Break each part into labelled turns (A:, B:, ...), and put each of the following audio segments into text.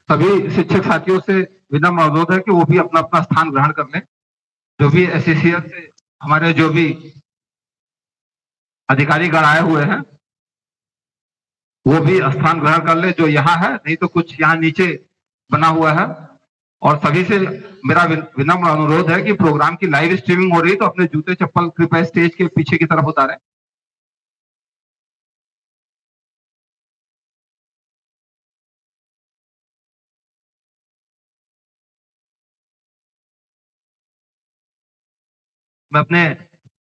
A: सभी शिक्षक साथियों से विनम्र अनुरोध है कि वो भी अपना अपना स्थान ग्रहण कर लें। जो भी एससीसीएल से हमारे जो भी अधिकारी गण आए हुए हैं वो भी स्थान ग्रहण कर ले, जो यहाँ है, नहीं तो कुछ यहाँ नीचे बना हुआ है। और सभी से मेरा विनम्र अनुरोध है कि प्रोग्राम की लाइव स्ट्रीमिंग हो रही है तो अपने जूते चप्पल कृपया स्टेज के पीछे की तरफ उतारें। मैं अपने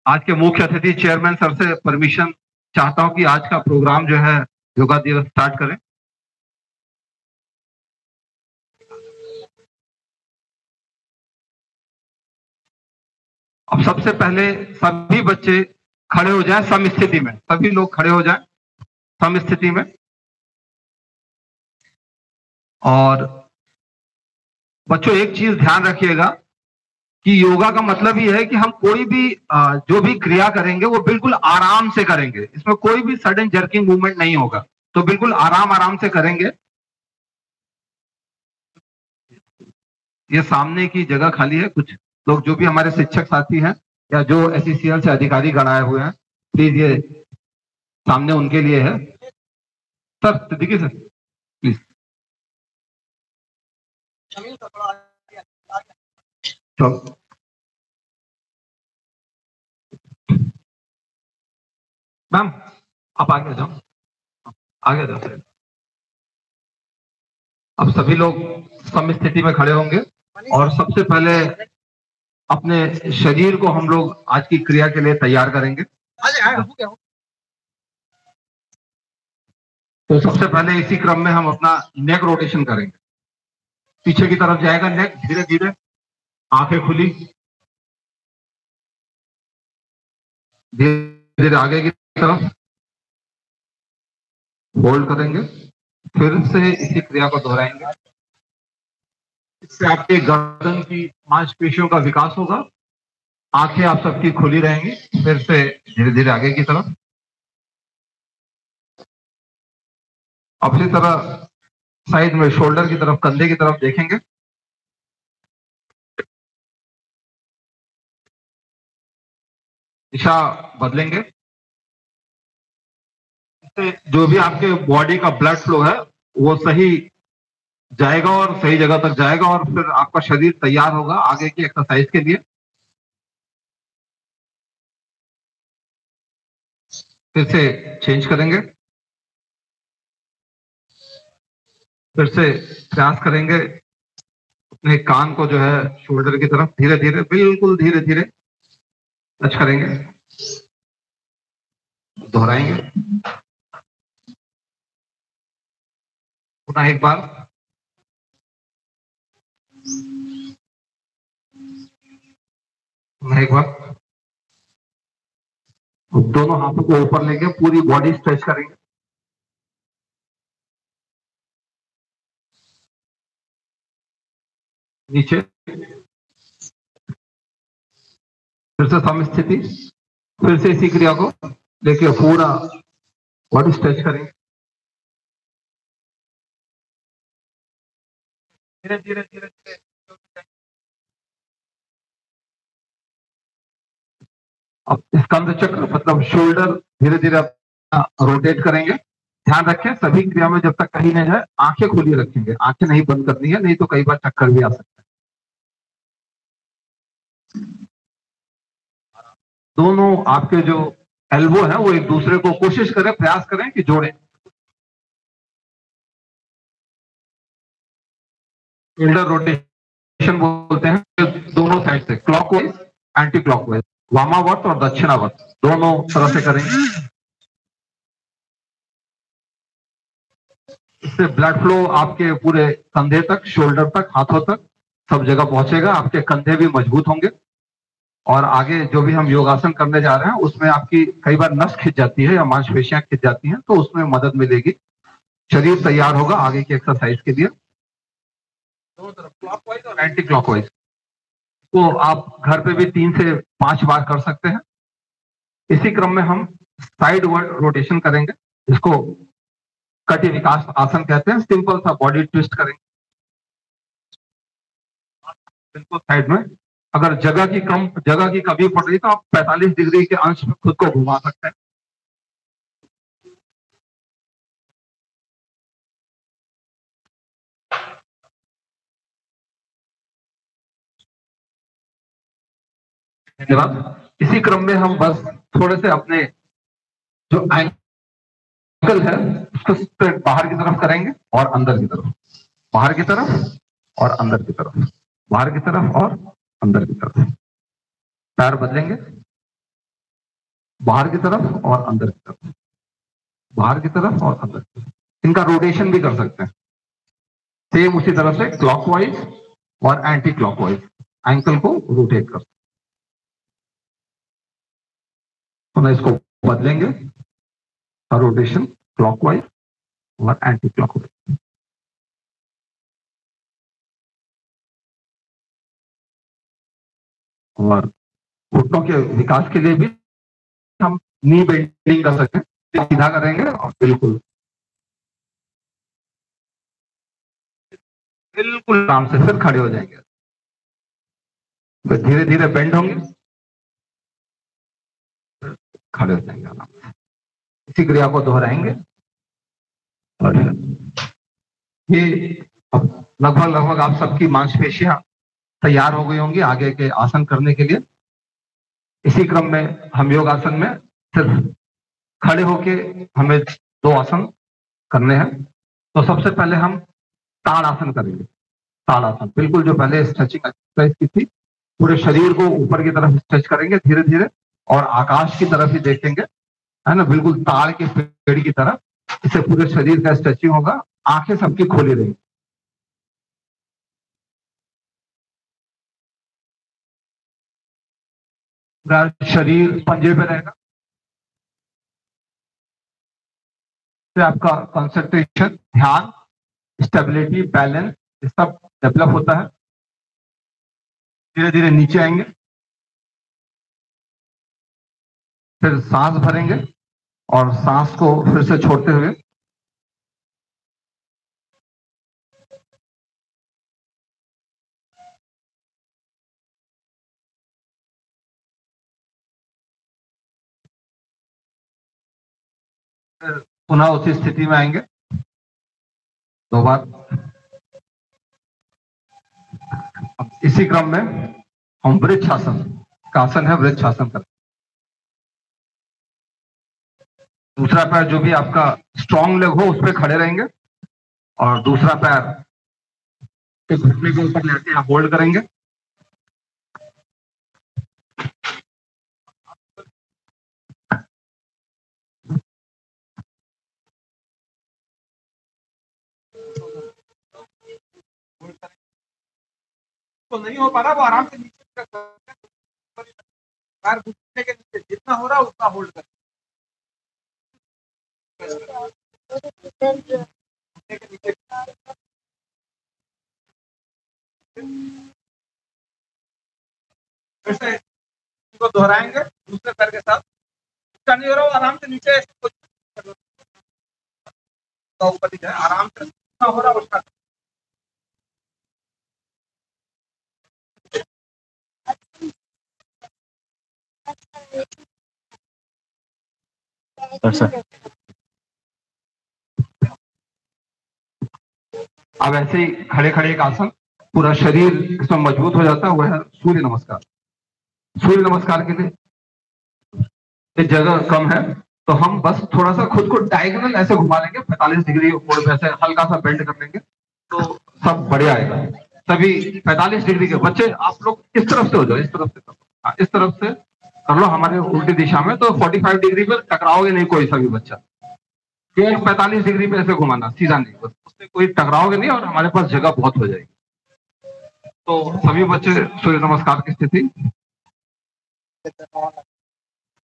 A: आज के मुख्य अतिथि चेयरमैन सर से परमिशन चाहता हूं कि आज का प्रोग्राम जो है योगा दिवस स्टार्ट करें। अब सबसे पहले सभी बच्चे खड़े हो जाएं सम स्थिति में, सभी लोग खड़े हो जाएं सम स्थिति में। और बच्चों एक चीज ध्यान रखिएगा कि योगा का मतलब ये है कि हम कोई भी जो भी क्रिया करेंगे वो बिल्कुल आराम से करेंगे, इसमें कोई भी सडन जर्किंग मूवमेंट नहीं होगा, तो बिल्कुल आराम आराम से करेंगे। ये सामने की जगह खाली है, कुछ लोग जो भी हमारे शिक्षक साथी हैं या जो एससीसीएल से अधिकारी गण आए हुए हैं, प्लीज ये सामने उनके लिए है। Sir Siddiqui sir please. चलो मैम आप आगे जाओ, आगे जाओ सर। अब सभी लोग सम स्थिति में खड़े होंगे और सबसे पहले अपने शरीर को हम लोग आज की क्रिया के लिए तैयार करेंगे। तो सबसे पहले इसी क्रम में हम अपना नेक रोटेशन करेंगे, पीछे की तरफ जाएगा नेक, धीरे धीरे आंखें खुली, धीरे धीरे आगे की तरफ होल्ड करेंगे, फिर से इसी क्रिया को दोहराएंगे। इससे आपके गर्दन की मांसपेशियों का विकास होगा, आंखें आप सबकी खुली रहेंगी, फिर से धीरे धीरे आगे की तरफ। अब इसी तरह साइड में शोल्डर की तरफ, कंधे की तरफ देखेंगे। दिशा बदलेंगे, जो भी आपके बॉडी का ब्लड फ्लो है वो सही जाएगा और सही जगह तक जाएगा और फिर आपका शरीर तैयार होगा आगे की एक्सरसाइज के लिए। फिर से चेंज करेंगे, फिर से प्रयास करेंगे अपने कान को जो है शोल्डर की तरफ धीरे धीरे, बिल्कुल धीरे धीरे टच करेंगे, दोहराएंगे। पुनः एक बार, पुनः एक बार। दोनों हाथों को ऊपर लेके पूरी बॉडी स्ट्रेच करेंगे। नीचे, फिर से सम स्थिति, फिर से इसी क्रिया को लेके पूरा बॉडी स्ट्रेच करेंगे। धीरे धीरे धीरे धीरे अब स्कंद चक्र मतलब शोल्डर धीरे धीरे रोटेट करेंगे। ध्यान रखें सभी क्रिया में जब तक कहीं नहीं जाए आंखें खुली रखेंगे, आंखें नहीं बंद करनी है, नहीं तो कई बार चक्कर भी आ सकता है। दोनों आपके जो एल्बो है वो एक दूसरे को कोशिश करें, प्रयास करें कि जोड़ें। शोल्डर रोटेशन बोलते हैं, दोनों साइड से क्लॉकवाइज एंटी क्लॉकवाइज, वामावर्त और दक्षिणावर्त दोनों तरह से करेंगे। इससे ब्लड फ्लो आपके पूरे कंधे तक, शोल्डर तक, हाथों तक सब जगह पहुंचेगा, आपके कंधे भी मजबूत होंगे और आगे जो भी हम योगासन करने जा रहे हैं उसमें आपकी कई बार नस खिंच जाती है या मांसपेशियां खिंच जाती हैं, तो उसमें मदद मिलेगी, शरीर तैयार होगा आगे की एक्सरसाइज के लिए। दोनों तरफ क्लॉकवाइज और एंटी क्लॉकवाइज, तो आप घर पे भी 3 से 5 बार कर सकते हैं। इसी क्रम में हम साइड रोटेशन करेंगे, इसको कटी विकास आसन कहते हैं। सिंपल सा बॉडी ट्विस्ट करेंगे, बिल्कुल साइड में। अगर जगह की कमी पड़ रही तो आप 45 डिग्री के अंश में खुद को घुमा सकते हैं। धन्यवाद। इसी क्रम में हम बस थोड़े से अपने जो एंकल है उसको बाहर की तरफ करेंगे और अंदर की तरफ, बाहर की तरफ और अंदर की तरफ, बाहर की तरफ और अंदर की तरफ। पैर बदलेंगे, बाहर की तरफ और अंदर की तरफ, बाहर की तरफ और अंदर की तरफ। इनका रोटेशन भी कर सकते हैं सेम उसी तरह से, क्लॉकवाइज और एंटी क्लॉकवाइज एंकल को रोटेट कर। तो मैं इसको बदलेंगे, रोटेशन क्लॉकवाइज और एंटी क्लॉकवाइज। और घुटनों के विकास के लिए भी हम नी बेंडिंग कर सकते हैं, सीधा करेंगे और बिल्कुल बिल्कुल आराम से फिर खड़े हो जाएंगे, धीरे धीरे बेंड होंगे, खड़े हो जाएंगे आराम से। इसी क्रिया को दोहराएंगे और ये लगभग लगभग आप सबकी मांसपेशियां तैयार हो गई होंगी आगे के आसन करने के लिए। इसी क्रम में हम योग आसन में सिर्फ खड़े होके हमें 2 आसन करने हैं। तो सबसे पहले हम ताड़ आसन करेंगे। ताड़ आसन बिल्कुल जो पहले स्ट्रेचिंग एक्सरसाइज की थी, पूरे शरीर को ऊपर की तरफ स्ट्रेच करेंगे धीरे धीरे और आकाश की तरफ ही देखेंगे, है ना, बिल्कुल ताड़ के पेड़ की तरफ। इससे पूरे शरीर का स्ट्रेचिंग होगा, आंखें सबकी खोली रहेंगी। शरीर पंजे पे रहेगा, से आपका कंसंट्रेशन, ध्यान, स्टेबिलिटी, बैलेंस ये सब डेवलप होता है। धीरे धीरे नीचे आएंगे, फिर सांस भरेंगे और सांस को फिर से छोड़ते हुए फिर पुनः उसी स्थिति में आएंगे 2 बार। अब इसी क्रम में हम वृक्षासन का आसन है, वृक्षासन करें। दूसरा पैर जो भी आपका स्ट्रॉन्ग लेग हो उस पर खड़े रहेंगे और दूसरा पैर के घुटने के ऊपर लेके आप होल्ड करेंगे। तो नहीं हो पा रहा वो आराम से नीचे पैर घुटने के नीचे जितना हो रहा है उतना होल्ड करें। फिर से इसको दोहराएंगे दूसरे पैर के साथ। उसका नहीं हो रहा वो आराम से नीचे ऊपर ही जाए, आराम से जितना हो रहा है उसका। अब ऐसे ही खड़े खड़े एक आसन, पूरा शरीर इसमें मजबूत हो जाता है, वह है सूर्य नमस्कार। सूर्य नमस्कार के लिए जगह कम है तो हम बस थोड़ा सा खुद को डायगोनल ऐसे घुमा लेंगे, 45 डिग्री कोण पे ऐसे हल्का सा बेंड कर लेंगे तो सब बढ़िया आएगा। तभी 45 डिग्री के बच्चे आप लोग इस तरफ से हो जाओ, इस तरफ से करो, हाँ, इस तरफ से कर लो हमारे उल्टी दिशा में, तो 45 डिग्री पर टकराओगे नहीं कोई सा भी बच्चा। केवल 45 डिग्री पे ऐसे घुमाना, सीधा नहीं, बस उससे कोई टकराओगे नहीं और हमारे पास जगह बहुत हो जाएगी। तो सभी बच्चे सूर्य नमस्कार की स्थिति,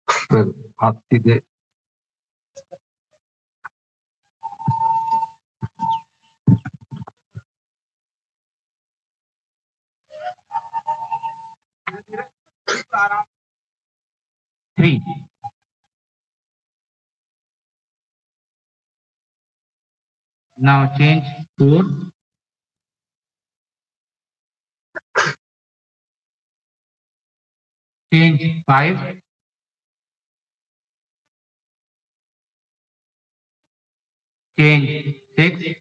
A: फिर हाथ सीधे, आराम 3।
B: Now change 4. Change 5, change 6,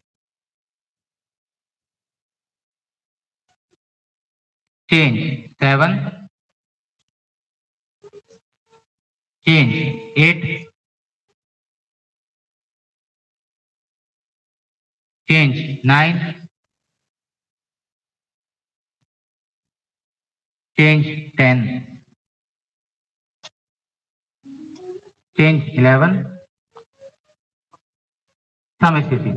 B: change 7, change 8, change 9, change 10, change 11, सम स्थिति।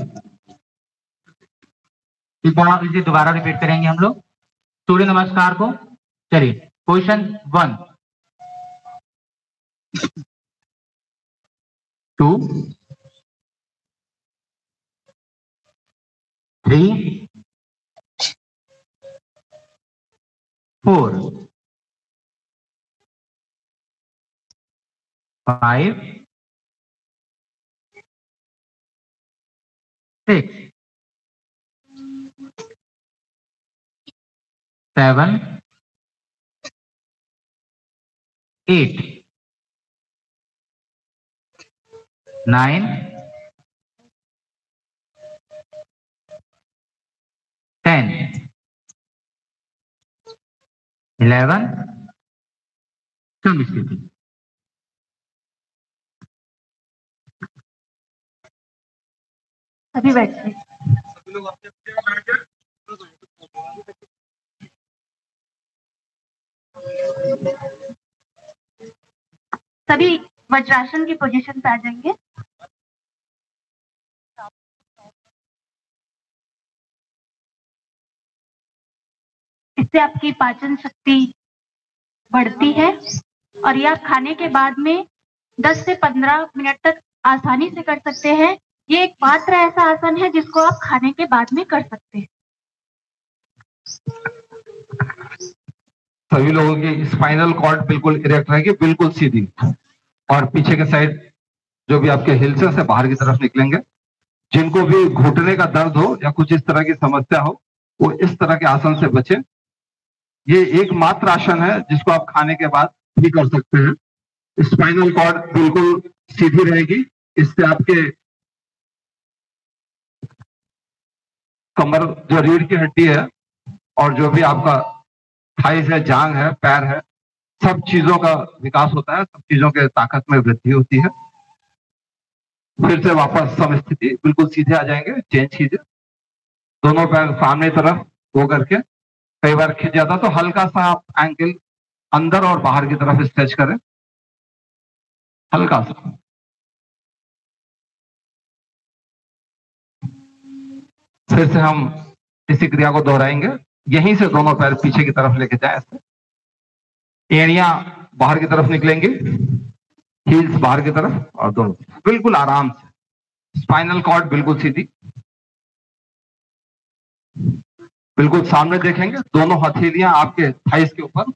B: इस बार इसे दोबारा रिपीट करेंगे हम लोग सूर्य नमस्कार को। चलिए क्वेश्चन 1, 2, 3, 4, 5, 6, 7, 8, 9, 10, 11, सम स्थिति।
C: अभी बैठिए। सभी वज्रासन की पोजीशन पे आ जाएंगे। इससे आपकी पाचन शक्ति बढ़ती है और ये आप खाने के बाद में 10 से 15 मिनट तक आसानी से कर सकते हैं। ये एक मात्र ऐसा आसन है जिसको आप खाने के बाद में कर सकते हैं।
A: सभी लोगों की स्पाइनल कॉर्ड बिल्कुल इरेक्ट रहेगी, बिल्कुल सीधी, और पीछे के साइड जो भी आपके हिल्सेस है बाहर की तरफ निकलेंगे। जिनको भी घुटने का दर्द हो या कुछ इस तरह की समस्या हो वो इस तरह के आसन से बचे। ये एकमात्र आसन है जिसको आप खाने के बाद भी कर सकते हैं। स्पाइनल कॉर्ड बिल्कुल सीधी रहेगी, इससे आपके कमर जो रीढ़ की हड्डी है और जो भी आपका थाइस है, जांग है, पैर है, सब चीजों का विकास होता है, सब चीजों के ताकत में वृद्धि होती है। फिर से वापस सम स्थिति, बिल्कुल सीधे आ जाएंगे। चेंज कीजिए, दोनों पैर सामने तरफ हो करके। कई बार खिंच जाता तो हल्का सा आप एंकल अंदर और बाहर की तरफ स्ट्रेच करें, हल्का सा। फिर से हम इसी क्रिया को दोहराएंगे। यहीं से दोनों पैर पीछे की तरफ लेके जाएं, ऐसे एड़ियां बाहर की तरफ निकलेंगी, हील्स बाहर की तरफ, और दोनों बिल्कुल आराम से। स्पाइनल कॉर्ड बिल्कुल सीधी, बिल्कुल सामने देखेंगे। दोनों हथेलियां आपके थाइस के ऊपर,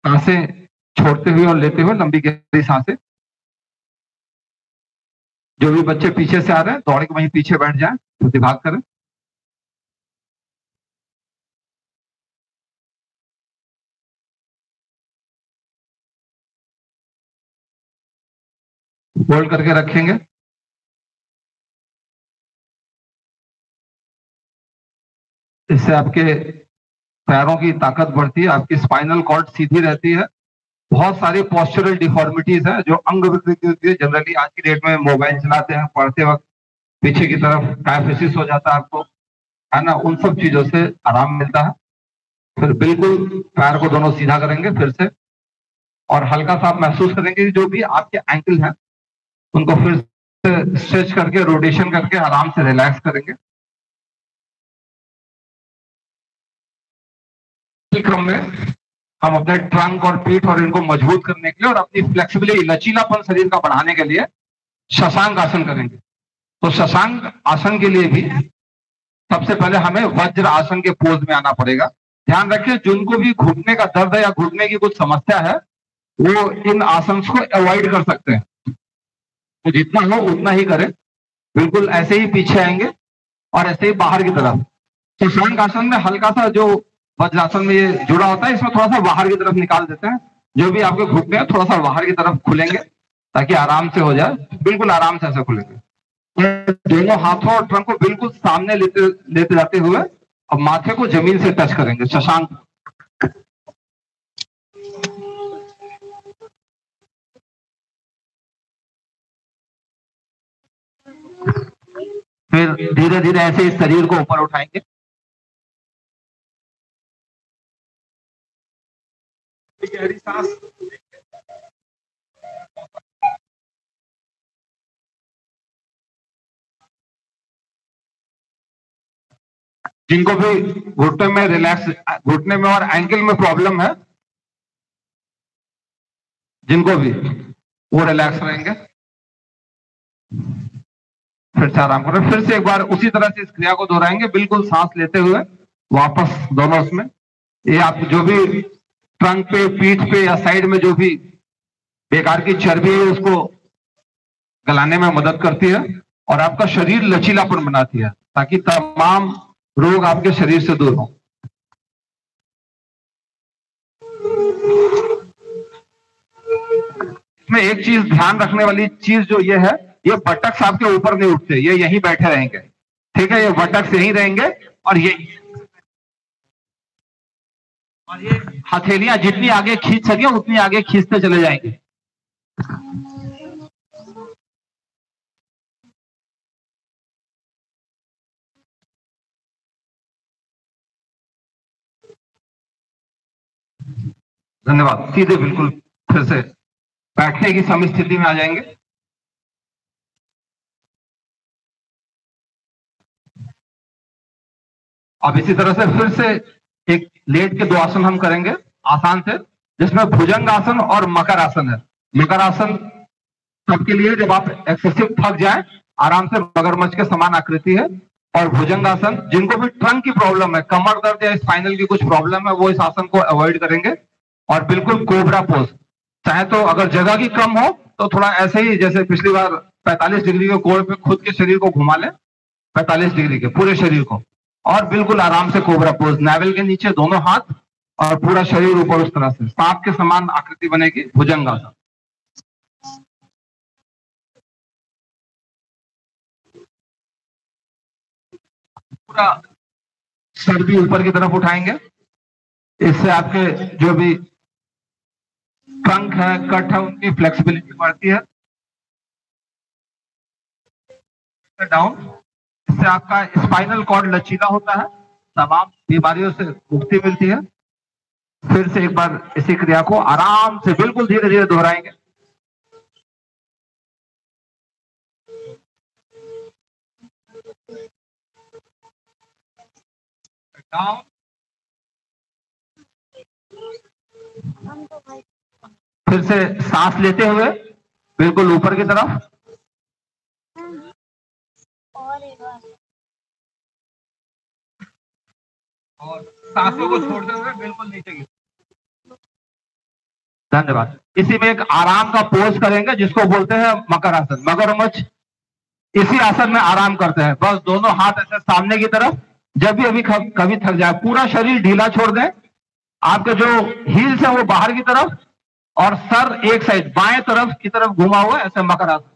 A: सांसें छोड़ते हुए और लेते हुए, लंबी गहरी सांसें। जो भी बच्चे पीछे से आ रहे हैं दौड़ के वहीं पीछे बैठ जाएं, प्रतिभाग करें। होल्ड करके रखेंगे। इससे आपके पैरों की ताकत बढ़ती है, आपकी स्पाइनल कॉर्ड सीधी रहती है। बहुत सारी पोस्चरल डिफॉर्मिटीज है जो अंग विकृति होती है। जनरली आज की डेट में मोबाइल चलाते हैं, पढ़ते वक्त पीछे की तरफ डायफिसिस हो जाता है आपको, है ना, उन सब चीजों से आराम मिलता है। फिर बिल्कुल पैर को दोनों सीधा करेंगे फिर से, और हल्का सा आप महसूस करेंगे कि जो भी आपके एंकल हैं उनको फिर से स्ट्रेच करके, रोटेशन करके आराम से रिलैक्स करेंगे। इस क्रम में हम अपने ट्रंक और पीठ और इनको मजबूत करने के लिए और अपनी फ्लेक्सिबिलिटी, लचीलापन शरीर का बढ़ाने के लिए शशांक आसन करेंगे। तो शशांक आसन के लिए भी सबसे पहले हमें वज्र आसन के पोज में आना पड़ेगा। ध्यान रखिए, जिनको भी घुटने का दर्द है या घुटने की कुछ समस्या है वो इन आसन को अवॉइड कर सकते हैं। तो जितना हो उतना ही करें। बिल्कुल ऐसे ही पीछे आएंगे और ऐसे ही बाहर की तरफ। शशांक आसन में हल्का सा जो वज्रासन में ये जुड़ा होता है, इसमें थोड़ा सा बाहर की तरफ निकाल देते हैं। जो भी आपके घुटने हैं थोड़ा सा बाहर की तरफ खुलेंगे ताकि आराम से हो जाए, बिल्कुल आराम से ऐसे खुलेंगे। दोनों हाथों और ट्रंक को बिल्कुल सामने लेते जाते हुए अब माथे को जमीन से टच करेंगे, शशांक। फिर धीरे धीरे ऐसे इस शरीर को ऊपर उठाएंगे। गहरी सांस। जिनको भी घुटने में रिलैक्स, घुटने में और एंकल में प्रॉब्लम है, जिनको भी, वो रिलैक्स रहेंगे। फिर से आराम करें। फिर से एक बार उसी तरह से इस क्रिया को दोहराएंगे, बिल्कुल सांस लेते हुए वापस दोनों उसमें। ये आप जो भी ट्रंक पे, पीठ पे या साइड में जो भी बेकार की चर्बी है उसको गलाने में मदद करती है और आपका शरीर लचीलापन बनाती है ताकि तमाम रोग आपके शरीर से दूर हो। इसमें एक चीज ध्यान रखने वाली चीज जो ये है, ये बटक्स आपके ऊपर नहीं उठते, ये यहीं बैठे रहेंगे, ठीक है। ये बटक्स यहीं रहेंगे और ये हथेलियां जितनी आगे खींच सके उतनी आगे खींचते चले जाएंगे। धन्यवाद। सीधे बिल्कुल फिर से बैठने की समस्थिति में आ जाएंगे। अब इसी तरह से फिर से एक लेट के 2 आसन हम करेंगे आसान से, जिसमें भुजंग आसन और मकर आसन है। मकर आसन सबके लिए, जब आप एक्सेसिव थक जाएं, आराम से मगरमच्छ के समान आकृति है। और भुजंग आसन, जिनको भी ट्रंक की प्रॉब्लम है, कमर दर्द या स्पाइनल की कुछ प्रॉब्लम है, वो इस आसन को अवॉइड करेंगे। और बिल्कुल कोबरा पोज, चाहे तो अगर जगह की कम हो तो थोड़ा ऐसे ही, जैसे पिछली बार 45 डिग्री के कोण पे खुद के शरीर को घुमा ले, 45 डिग्री के पूरे शरीर को, और बिल्कुल आराम से कोबरा पोज, नावल के नीचे दोनों हाथ और पूरा शरीर ऊपर, उस तरह से सांप के समान आकृति बनेगी भुजंग आसन। पूरा सर भी ऊपर की तरफ उठाएंगे। इससे आपके जो भी ट्रंक है, कट है, उनकी फ्लेक्सिबिलिटी बढ़ती है। डाउन, इससे आपका स्पाइनल कॉर्ड लचीला होता है, तमाम बीमारियों से मुक्ति मिलती है। फिर से एक बार इसी क्रिया को आराम से बिल्कुल धीरे धीरे दोहराएंगे। डाउन, फिर से सांस लेते हुए बिल्कुल ऊपर की तरफ, और सांसों को छोड़ते हुए बिल्कुल नीचे की। धन्यवाद। इसी में एक आराम का पोज करेंगे जिसको बोलते हैं मकर आसन। मगरमच्छ इसी आसन में आराम करते हैं, बस दोनों हाथ ऐसे सामने की तरफ। जब भी अभी कभी थक जाए, पूरा शरीर ढीला छोड़ दें, आपके जो हील्स है वो बाहर की तरफ और सर एक साइड बाएं तरफ की तरफ घुमा हुआ, ऐसे मकर आसन।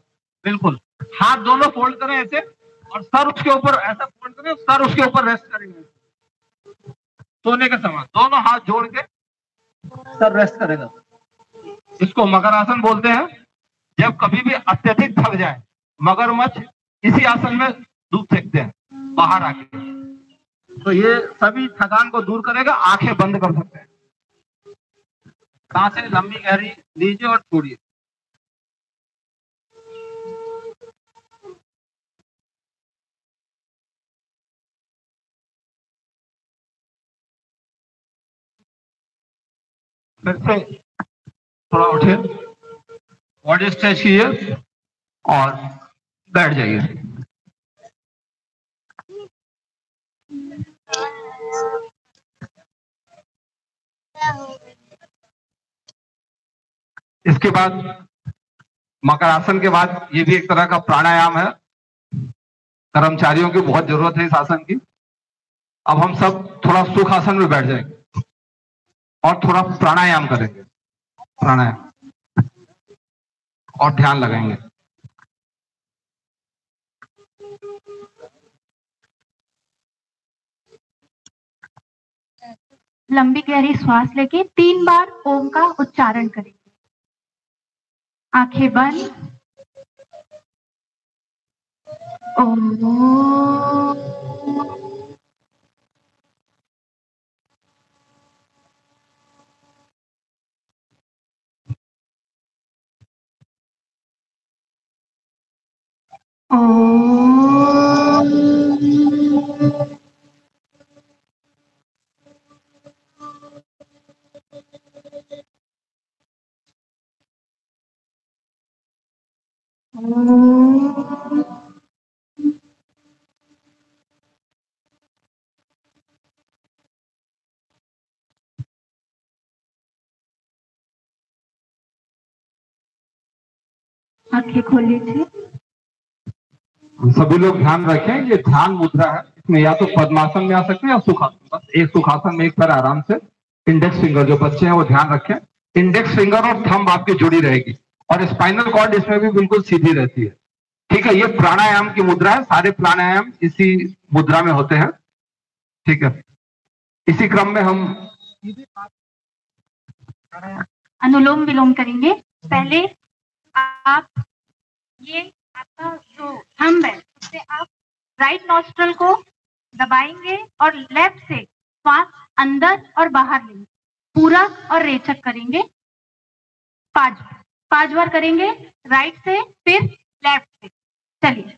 A: बिल्कुल हाथ दोनों फोल्ड करें ऐसे, और सर उसके ऊपर ऐसा फोल्ड करें, सर उसके ऊपर रेस्ट करेंगे सोने के समान, दोनों हाथ जोड़ के सर रेस्ट करेगा। इसको मकर आसन बोलते हैं। जब कभी भी अत्यधिक थक जाए, मगरमच्छ इसी आसन में धूप फेंकते हैं बाहर आके, तो ये सभी थकान को दूर करेगा। आंखें बंद कर सकते हैं, सांसें लंबी गहरी लीजिए और छोड़िए। फिर से थोड़ा उठिए, बॉडी स्ट्रेच कीजिए और बैठ जाइए। इसके बाद मकर आसन के बाद ये भी एक तरह का प्राणायाम है। कर्मचारियों की बहुत जरूरत है इस आसन की। अब हम सब थोड़ा सुख आसन में बैठ जाएंगे और थोड़ा प्राणायाम करेंगे, प्राणायाम और ध्यान लगाएंगे।
C: लंबी गहरी श्वास लेके 3 बार ओम का उच्चारण करेंगे। आंखें बंद। ओम। आंखें खोल लीजिए।
A: सभी लोग ध्यान रखें, ये ध्यान मुद्रा है, इसमें या तो पद्मासन में आ सकते हैं या सुखासन। बस एक सुखासन में एक पैर आराम से, इंडेक्स फिंगर, जो बच्चे हैं वो ध्यान रखें, इंडेक्स फिंगर और थंब आपकी जुड़ी रहेगी और स्पाइनल कॉर्ड इसमें भी बिल्कुल सीधी रहती है। ठीक है, ये प्राणायाम की मुद्रा है, सारे प्राणायाम इसी मुद्रा में होते हैं। ठीक है, इसी क्रम में हम
C: अनुलोम विलोम करेंगे। पहले आप ये आपका जो थंब है उससे आप राइट नॉस्ट्रल को दबाएंगे और लेफ्ट से श्वास अंदर और बाहर लेंगे। पूरक और रेचक करेंगे। 5 बार करेंगे, राइट से फिर लेफ्ट से। चलिए।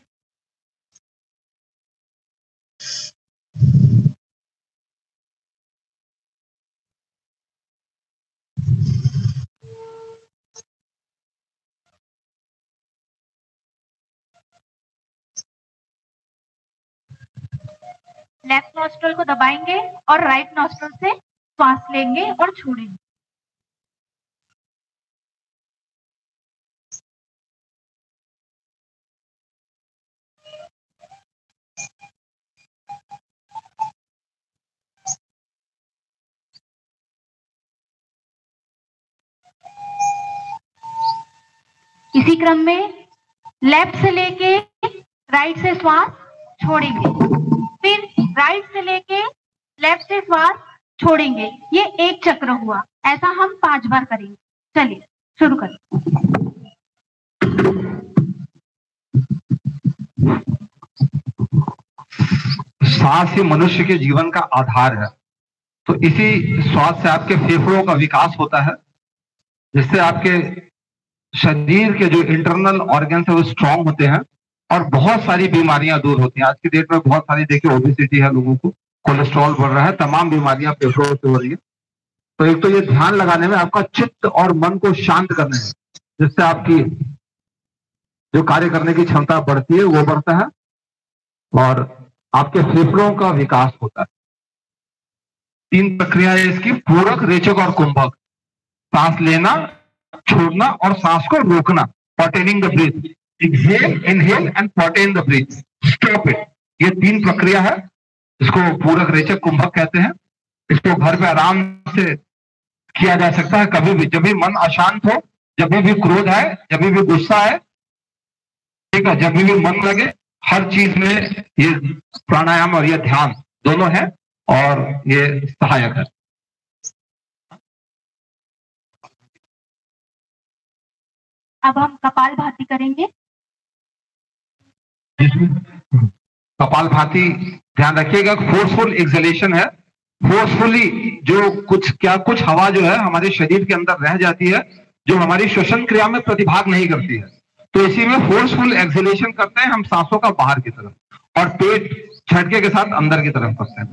C: लेफ्ट नॉस्ट्रल को दबाएंगे और राइट नॉस्ट्रल से श्वास लेंगे और छोड़ेंगे। इसी क्रम में लेफ्ट से लेके राइट से श्वास छोड़ेंगे, फिर राइट से लेके लेफ्ट से श्वास छोड़ेंगे। ये एक चक्र हुआ। ऐसा हम 5 बार करेंगे। चलिए शुरू करें।
A: सांस ही मनुष्य के जीवन का आधार है, तो इसी श्वास से आपके फेफड़ों का विकास होता है, जिससे आपके शरीर के जो इंटरनल ऑर्गन्स है वो स्ट्रांग होते हैं और बहुत सारी बीमारियां दूर होती हैं। आज की डेट में बहुत सारी, देखिए, ओबेसिटी है, लोगों को कोलेस्ट्रॉल बढ़ रहा है, तमाम बीमारियां फेफड़ों से हो रही है। तो एक तो ये ध्यान लगाने में आपका चित्त और मन को शांत करने में, जिससे आपकी जो कार्य करने की क्षमता बढ़ती है वो बढ़ता है और आपके फेफड़ों का विकास होता है। 3 प्रक्रिया है इसकी, पूरक, रेचक और कुंभक। सांस लेना, छोड़ना और सांस को रोकना, pertaining the breath. Exhale, inhale and pertain the breath, stop it. ये 3 प्रक्रिया है, इसको पूरक, रेचक, कुंभक कहते हैं। इसको घर पे आराम से किया जा सकता है, कभी भी, जब भी मन अशांत हो, जब भी क्रोध है, जब भी गुस्सा है, ठीक है, जब भी मन लगे, हर चीज में ये प्राणायाम और ये ध्यान दोनों है और ये सहायक है।
C: अब हम कपालभाति करेंगे।
A: कपाल भाती ध्यान रखिएगा, फोर्सफुल एक्सलेशन है। फोर्सफुली जो कुछ हवा जो है हमारे शरीर के अंदर रह जाती है, जो हमारी श्वसन क्रिया में प्रतिभाग नहीं करती है, तो इसी में फोर्सफुल एक्सलेशन करते हैं हम सांसों का बाहर की तरफ, और पेट झटके के साथ अंदर की तरफ करते हैं।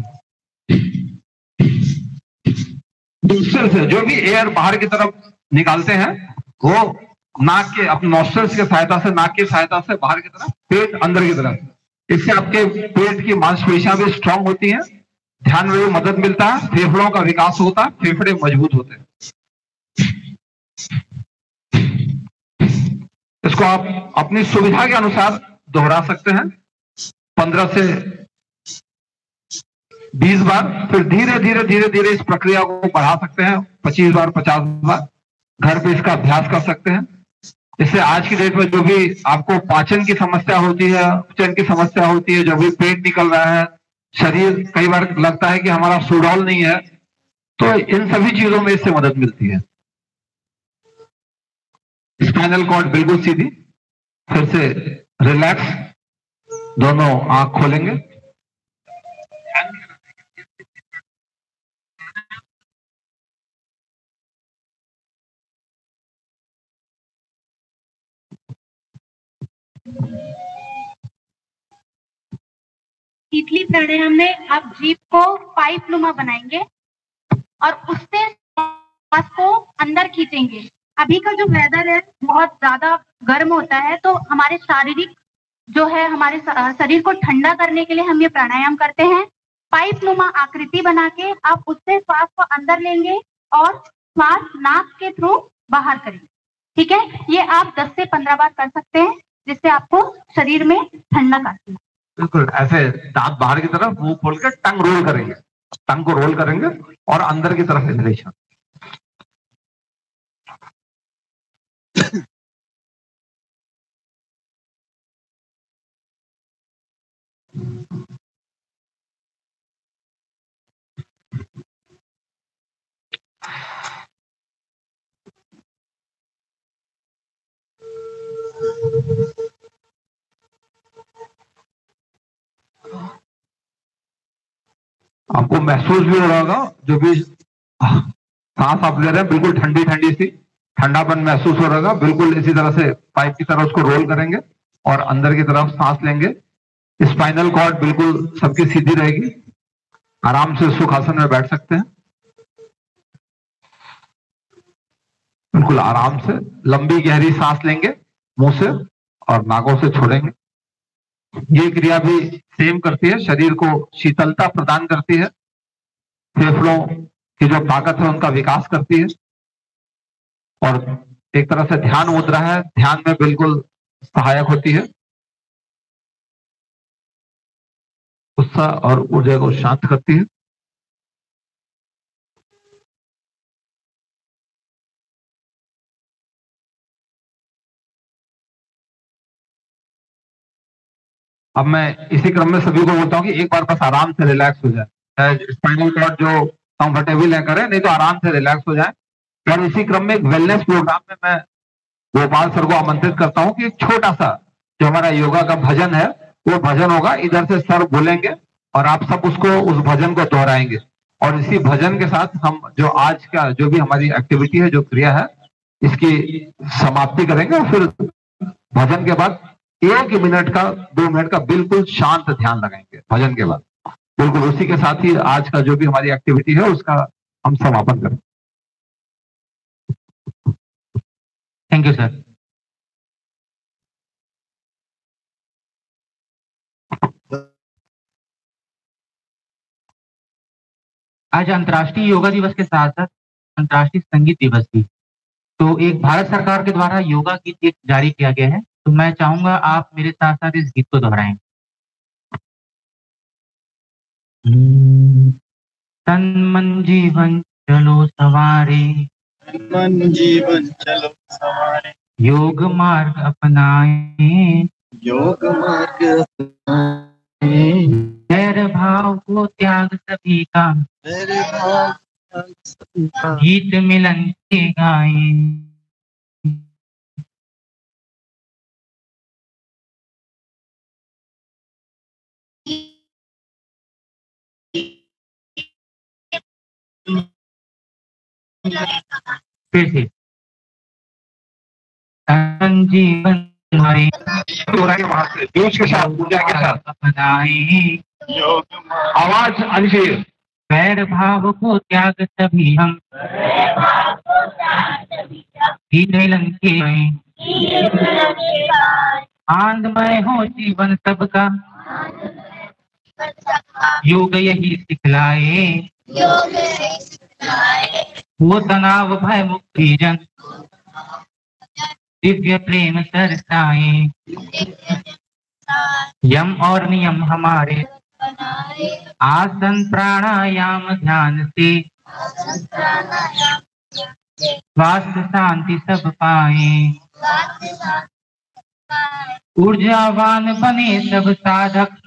A: दूसरे से जो भी एयर बाहर की तरफ निकालते हैं वो नाक के, अपने नॉस्ट्रल्स की सहायता से, नाक की सहायता से बाहर की तरफ, पेट अंदर की तरफ। इससे आपके पेट की मांसपेशियां भी स्ट्रांग होती हैं, ध्यान में भी मदद मिलता है, फेफड़ों का विकास होता है, फेफड़े मजबूत होते हैं। इसको आप अपनी सुविधा के अनुसार दोहरा सकते हैं। 15 से 20 बार, फिर धीरे धीरे धीरे धीरे इस प्रक्रिया को बढ़ा सकते हैं, 25 बार, 50 बार घर पे इसका अभ्यास कर सकते हैं। इससे आज की डेट में जो भी आपको पाचन की समस्या होती है, उपचयन की समस्या होती है, जो भी पेट निकल रहा है, शरीर कई बार लगता है कि हमारा सुडौल नहीं है, तो इन सभी चीजों में इससे मदद मिलती है। स्पाइनल कॉर्ड बिल्कुल सीधी, फिर से रिलैक्स, दोनों आंख खोलेंगे।
C: शीतली प्राणायाम में आप जीभ को पाइप नुमा बनाएंगे और उससे श्वास को अंदर खींचेंगे। अभी का जो वेदर है बहुत ज्यादा गर्म होता है, तो हमारे शारीरिक जो है, हमारे शरीर को ठंडा करने के लिए हम ये प्राणायाम करते हैं। पाइप नुमा आकृति बना के आप उससे श्वास को अंदर लेंगे और श्वास नाक के थ्रू बाहर करेंगे। ठीक है, ये आप 10 से 15 बार कर सकते हैं, जिससे आपको शरीर में ठंडक आती है।
A: बिल्कुल ऐसे दांत बाहर की तरफ, मुंह खोल के टंग रोल करेंगे, टंग को रोल करेंगे और अंदर की तरफ इनहेलेशन। आपको महसूस भी हो रहा होगा, जो भी सांस आप ले रहे हैं बिल्कुल ठंडी ठंडी सी, ठंडापन महसूस हो रहा होगा। बिल्कुल इसी तरह से पाइप की तरह उसको रोल करेंगे और अंदर की तरफ सांस लेंगे। स्पाइनल कॉर्ड बिल्कुल सबकी सीधी रहेगी, आराम से सुखासन में बैठ सकते हैं। बिल्कुल आराम से लंबी गहरी सांस लेंगे मुंह से और नाकों से छोड़ेंगे। ये क्रिया भी सेम करती है, शरीर को शीतलता प्रदान करती है, फेफड़ों की जो ताकत है उनका विकास करती है और एक तरह से ध्यान मुद्रा है, ध्यान में बिल्कुल सहायक होती है। गुस्सा और ऊर्जा को शांत करती है। अब मैं इसी क्रम में सभी को बोलता हूँ कि एक बार बस आराम से रिलैक्स हो जाए। स्पाइनल कॉर्ड जो कंफर्टेबल है करें, नहीं तो आराम से रिलैक्स हो जाए। और इसी क्रम में एक वेलनेस प्रोग्राम में मैं गोपाल सर को आमंत्रित करता हूँ कि एक छोटा सा जो हमारा योगा का भजन है वो भजन होगा। इधर से सर बोलेंगे और आप सब उसको, उस भजन को दोहराएंगे और इसी भजन के साथ हम जो आज का जो भी हमारी एक्टिविटी है, जो क्रिया है, इसकी समाप्ति करेंगे। और फिर भजन के बाद 1 मिनट का 2 मिनट का बिल्कुल शांत ध्यान लगाएंगे भजन के बाद। बिल्कुल उसी के साथ ही आज का जो भी हमारी एक्टिविटी है उसका हम समापन करें।
B: Thank you sir. आज अंतर्राष्ट्रीय योगा दिवस के साथ साथ अंतर्राष्ट्रीय संगीत दिवस भी, तो एक भारत सरकार के द्वारा योगा गीत एक जारी किया गया है, तो मैं चाहूंगा आप मेरे साथ साथ इस गीत को दोहराएं। तन मन जीवन चलो सवारे,
D: तन मन जीवन चलो सवारे,
B: योग मार्ग अपनाए,
D: योग मार्ग अपनाए,
B: वैर भाव को त्याग सभी का,
D: मेरे भाव सभी का,
B: गीत मिलन के गाएं। फिर से जीवन हमारे
A: जोश के साथ, ऊर्जा के साथ
B: अपनाए,
A: आवाज अच्छी,
B: वैर भाव को त्याग सभी हम, गीत मिलन के गाएं। आनंदमय हो जीवन सबका, योग यही सिखलाए, वो तनाव भय मुक्ति जन, दिव्य प्रेम सरसाए। यम और नियम हमारे आसन प्राणायाम ध्यान से स्वास्थ्य शांति सब पाए। ऊर्जावान बने सब साधक,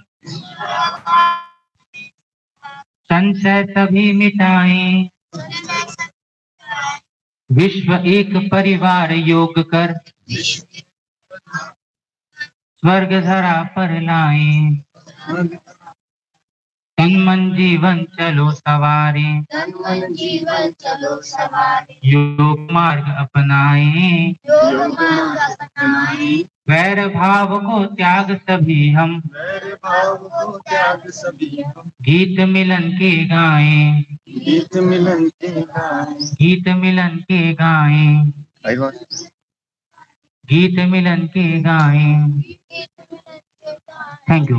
B: संशय सभी मिटाएं। विश्व एक परिवार योग कर स्वर्ग धरा पर लाएं। तन मन जीवन चलो सवारे, योग मार्ग अपनाएं। वैर भाव को त्याग सभी हम, गीत मिलन के गाएं।
D: गीत मिलन के गाएं।
B: गीत मिलन के गाएं। गीत मिलन के गाएं। Thank you.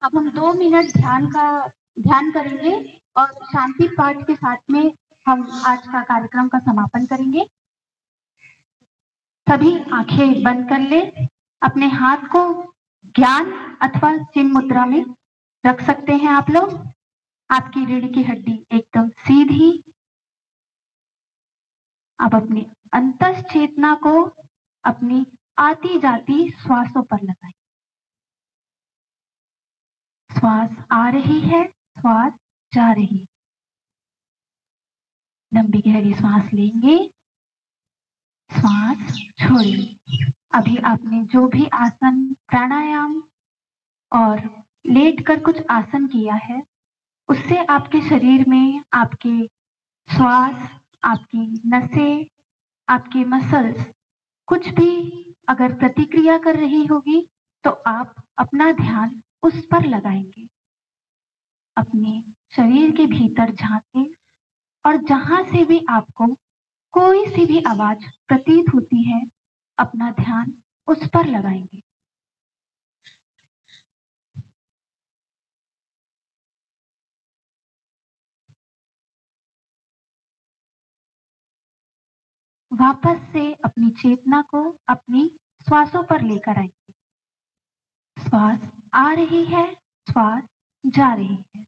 C: अब हम 2 मिनट ध्यान करेंगे और शांति पाठ के साथ में हम आज का कार्यक्रम का समापन करेंगे। सभी आंखें बंद कर ले। अपने हाथ को ज्ञान अथवा चिन्ह मुद्रा में रख सकते हैं आप लोग। आपकी रीढ़ की हड्डी एकदम सीधी। अब अपनी अंतस चेतना को अपनी आती जाती श्वासों पर लगाएं। श्वास आ रही है, श्वास जा रही है। लंबी गहरी श्वास लेंगे, श्वास छोड़िए। अभी आपने जो भी आसन, प्राणायाम और लेटकर कुछ आसन किया है, उससे आपके शरीर में आपके श्वास, आपकी नसें, आपके मसल्स कुछ भी अगर प्रतिक्रिया कर रही होगी तो आप अपना ध्यान उस पर लगाएंगे। अपने शरीर के भीतर झांके और जहां से भी आपको कोई सी भी आवाज प्रतीत होती है, अपना ध्यान उस पर लगाएंगे। वापस से अपनी चेतना को अपनी श्वासों पर लेकर आएंगे। श्वास आ रही है, श्वास जा रही है।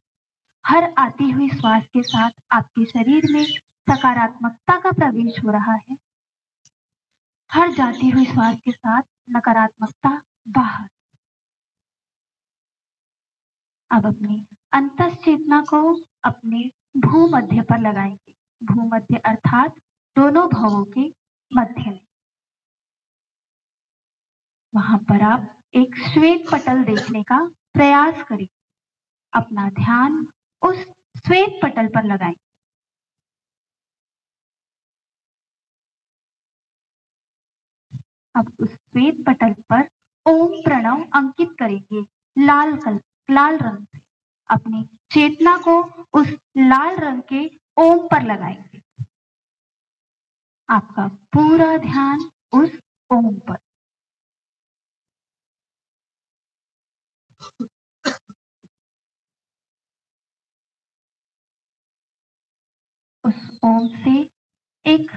C: हर आती हुई श्वास के साथ आपके शरीर में सकारात्मकता का प्रवेश हो रहा है। हर जाती हुई श्वास के साथ नकारात्मकता बाहर। अब अपनी अंतस चेतना को अपने भूमध्य पर लगाएंगे। भूमध्य अर्थात दोनों भवों के मध्य में। वहां पर आप एक श्वेत पटल देखने का प्रयास करें। अपना ध्यान उस श्वेत पटल पर लगाएं। अब उस श्वेत पटल पर ओम प्रणव अंकित करेंगे लाल रंग से। अपनी चेतना को उस लाल रंग के ओम पर लगाएंगे। आपका पूरा ध्यान उस ओम पर। उस ओम से एक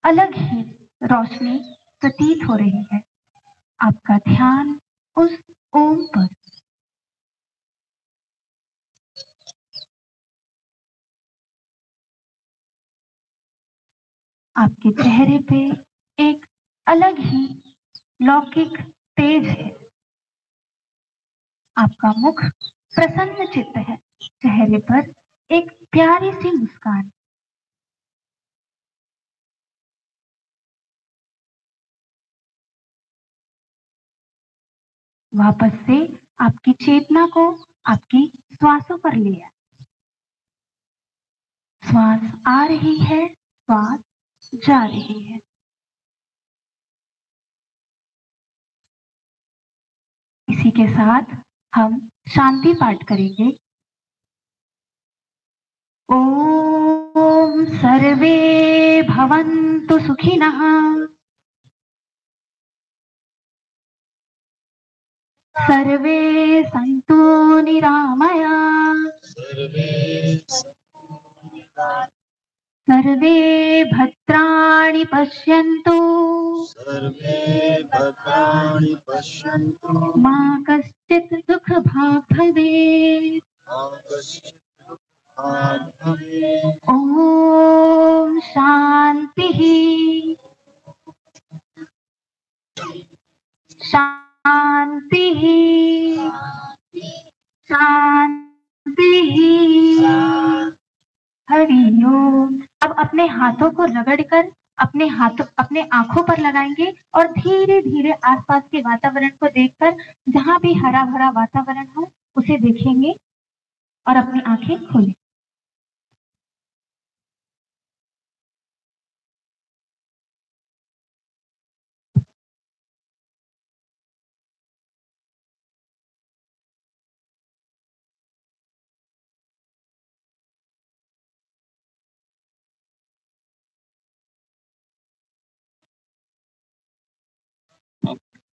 C: अलग ही रोशनी प्रतीत हो रही है। आपका ध्यान उस ओम पर। आपके चेहरे पे एक अलग ही लौकिक तेज है। आपका मुख प्रसन्न चित्त है। चेहरे पर एक प्यारी सी मुस्कान। वापस से आपकी चेतना को आपकी श्वासों पर ले आए। श्वास आ रही है, श्वास जा रही है। इसी के साथ हम शांति पाठ करेंगे। ओम सर्वे भवन्तु सुखिनः। सर्वे सन्तु निरामया। सर्वे भद्राणि पश्यन्तु
D: सर्वे भद्राणि पश्यन्तु
C: मा कश्चित् दुःखभाग् भवेत्।
D: मा कश्चित् दुःखात् भवेत्।
C: ॐ शान्तिः शान्तिः शान्तिः। हरि ओम। अब अपने हाथों को रगड़कर अपने आंखों पर लगाएंगे और धीरे धीरे आसपास के वातावरण को देखकर जहाँ भी हरा भरा वातावरण हो उसे देखेंगे और अपनी आंखें खोलें।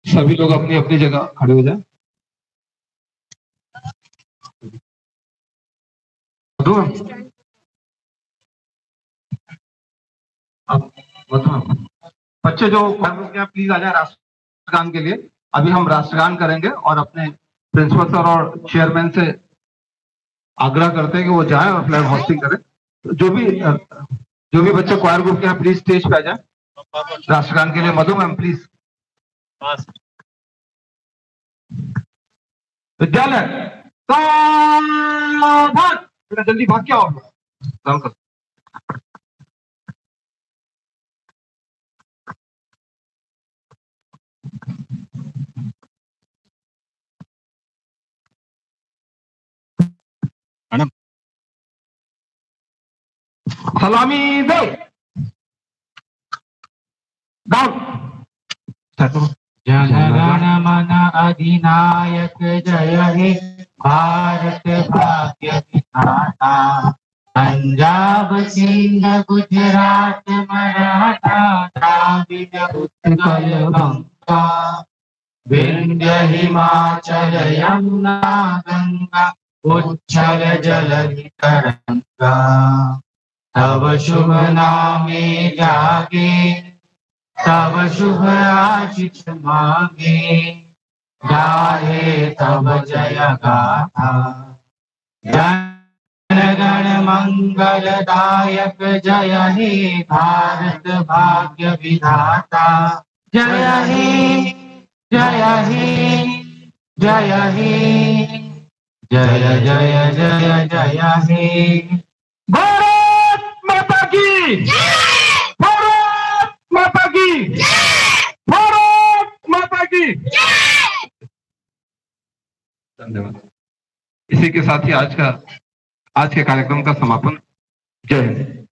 A: सभी लोग अपनी अपनी जगह खड़े हो जाएं। अब बच्चे जो प्लीज आ जाए राष्ट्रगान के लिए। अभी हम राष्ट्रगान करेंगे और अपने प्रिंसिपल सर और चेयरमैन से आग्रह करते हैं कि वो जाएं और फ्लैग होस्टिंग करें। जो भी बच्चे क्वायर ग्रुप के हैं प्लीज स्टेज पे आ जाए राष्ट्रगान के लिए। मधु मैम प्लीज। विद्यालय सावधान, जल्दी भाग के आओ।
D: मैडम
A: सलामी दो।
B: जनगण मन अधिनायक जय हे भारत भाग्य विधाता। पंजाब सिंध गुजरात मराठा द्राविड उत्कल गंगा विंध्य हिमाचल यमुना गंगा उच्छल जलधि तरंगा। तव शुभ नामे जागे तब शुभ आशीष मांगे गाहे तब जय गाथा। जन गण मंगलदायक जय हे भारत भाग्य विधाता। जय हे जय हे जय हे जय जय जय जय हे।
A: भारत माता की, भारत माता की, भारत माता की। धन्यवाद। इसी के साथ ही आज के कार्यक्रम का समापन। जय हिंद।